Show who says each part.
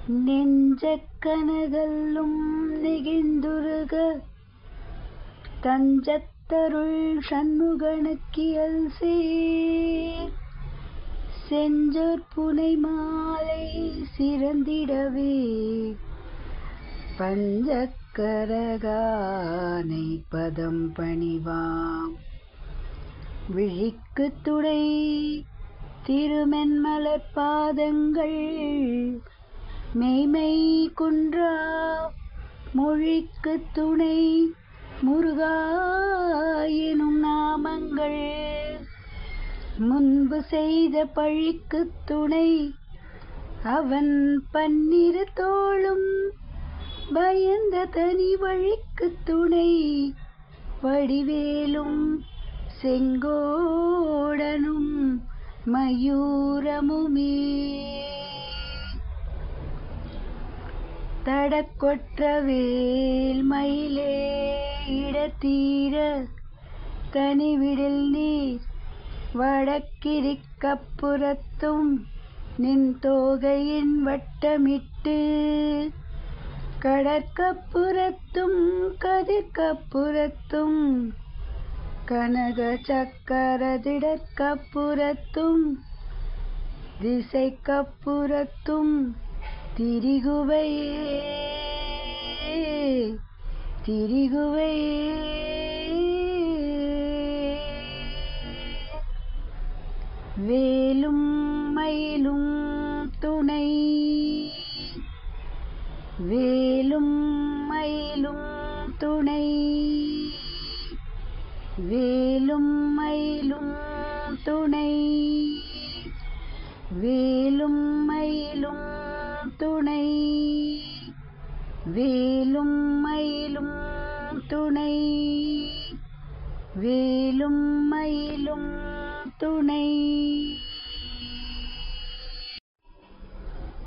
Speaker 1: நெஞ்சக் கனகல்லும் நெகிழ்ந்துருக தஞ்சத்தருள் சண்முகனுக்கியல் சேர் செஞ்சொற்புனை மாலை சிறந்திடவே பஞ்சக்கரகானை பதம் பணிவாம் விழிக்குத் துணை திருமென்மலர் பாதங்கள் மெய்மை குன்றா மொழிக்குத் துணை முருகா எனும் நாமங்கள் முன்பு செய்த பழிக்குத் துணை அவன் பன்னிரு தோளும் பயந்த தனி வழிக்குத் துணை வடிவேலும் செங்கோடனும் மயூரமுமே தடக்கொற்ற வேல் மயிலே இடத்தீர தனிவிடில் நீர் வடக்கிரிக்கப்புறத்தும் நின் தோகையின் வட்டமிட்டு கடற்கப்புறத்தும் கதிர்கப்புறத்தும் கனக சக்கரதிடற்கப்புறத்தும் திசைக்கப்புறத்தும் திரிகுவையே வேலும் மயிலும் துணை வேலும் மயிலும் துணை வேலும் மயிலும் துணை வேலும் மயிலும் துணை வேலும் மயிலும் துணை வேலும் மயிலும் துணை